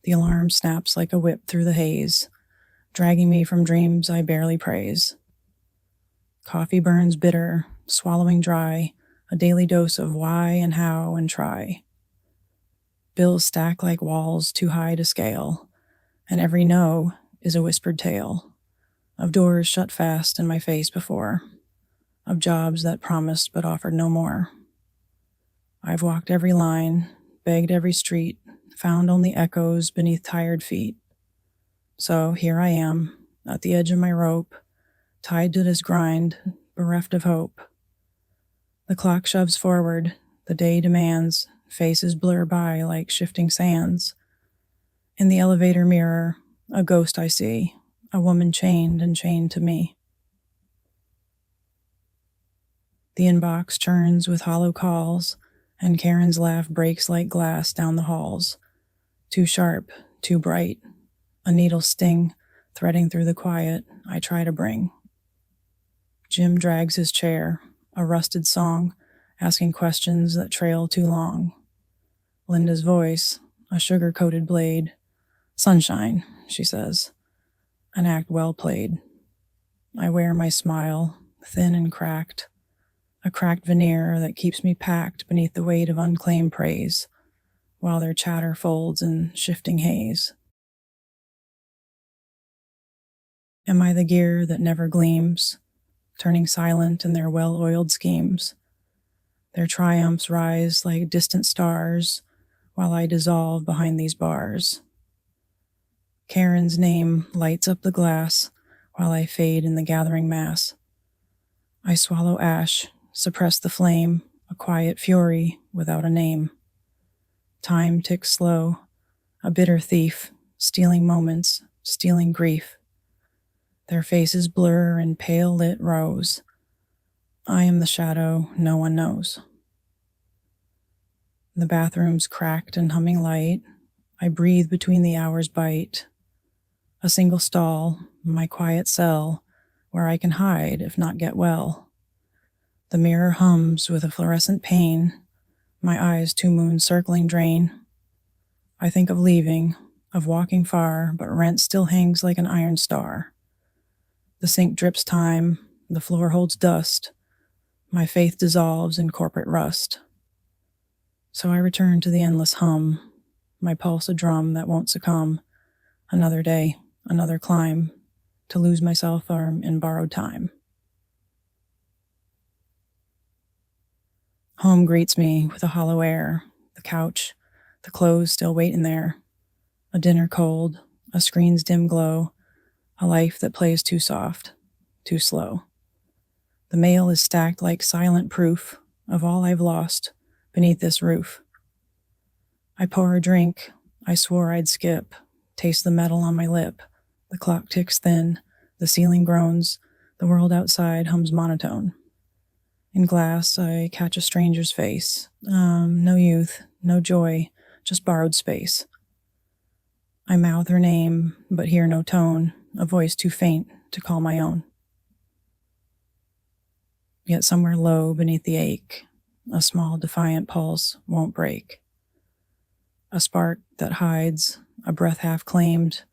The alarm snaps like a whip through the haze, dragging me from dreams I barely praise. Coffee burns bitter, swallowing dry, a daily dose of why and how and try. Bills stack like walls too high to scale, and every no is a whispered tale of doors shut fast in my face before, of jobs that promised but offered no more. I've walked every line, begged every street, found only echoes beneath tired feet. So here I am, at the edge of my rope, tied to this grind, bereft of hope. The clock shoves forward, the day demands, faces blur by like shifting sands. In the elevator mirror, a ghost I see, a woman chained and chained to me. The inbox churns with hollow calls, and Karen's laugh breaks like glass down the halls. Too sharp, too bright, a needle sting threading through the quiet I try to bring. Jim drags his chair, a rusted song, asking questions that trail too long. Linda's voice, a sugar-coated blade. "Sunshine," she says, an act well played. I wear my smile, thin and cracked, a cracked veneer that keeps me packed beneath the weight of unclaimed praise, while their chatter folds in shifting haze. Am I the gear that never gleams, turning silent in their well-oiled schemes? Their triumphs rise like distant stars, while I dissolve behind these bars. Karen's name lights up the glass, while I fade in the gathering mass. I swallow ash, suppress the flame, a quiet fury without a name. Time ticks slow, a bitter thief, stealing moments, stealing grief. Their faces blur in pale lit rows. I am the shadow no one knows. The bathroom's cracked and humming light. I breathe between the hours' bite. A single stall, my quiet cell, where I can hide if not get well. The mirror hums with a fluorescent pain. My eyes 2 moons circling drain. I think of leaving, of walking far, but rent still hangs like an iron star. The sink drips time, the floor holds dust. My faith dissolves in corporate rust. So I return to the endless hum, my pulse a drum that won't succumb. Another day, another climb, to lose myself in borrowed time. Home greets me with a hollow air, the couch, the clothes still waiting there. A dinner cold, a screen's dim glow, a life that plays too soft, too slow. The mail is stacked like silent proof of all I've lost beneath this roof. I pour a drink I swore I'd skip, taste the metal on my lip. The clock ticks thin, the ceiling groans, the world outside hums monotone. In glass, I catch a stranger's face. No youth, no joy, just borrowed space. I mouth her name, but hear no tone, a voice too faint to call my own. Yet somewhere low beneath the ache, a small defiant pulse won't break. A spark that hides, a breath half claimed,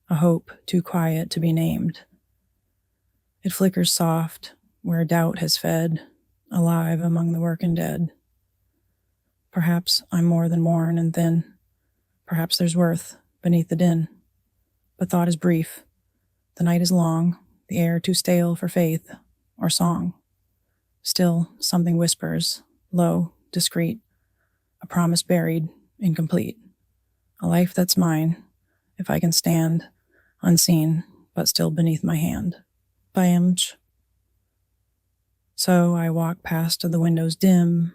a hope too quiet to be named. It flickers soft, where doubt has fed, alive among the working dead. Perhaps I'm more than worn and thin. Perhaps there's worth beneath the din. But thought is brief. The night is long, the air too stale for faith or song. Still, something whispers, low, discreet, a promise buried, incomplete. A life that's mine, if I can stand, unseen, but still beneath my hand. By Image. So I walk past to the windows dim,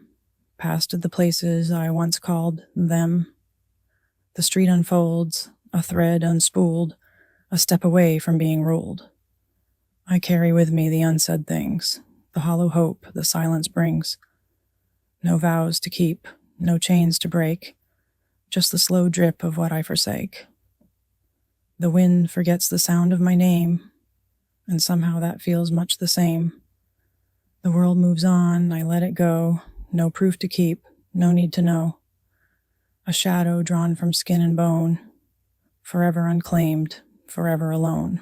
past to the places I once called them. The street unfolds, a thread unspooled, a step away from being ruled. I carry with me the unsaid things, the hollow hope the silence brings. No vows to keep, no chains to break, just the slow drip of what I forsake. The wind forgets the sound of my name, and somehow that feels much the same. The world moves on, I let it go, no proof to keep, no need to know. A shadow drawn from skin and bone, forever unclaimed, forever alone.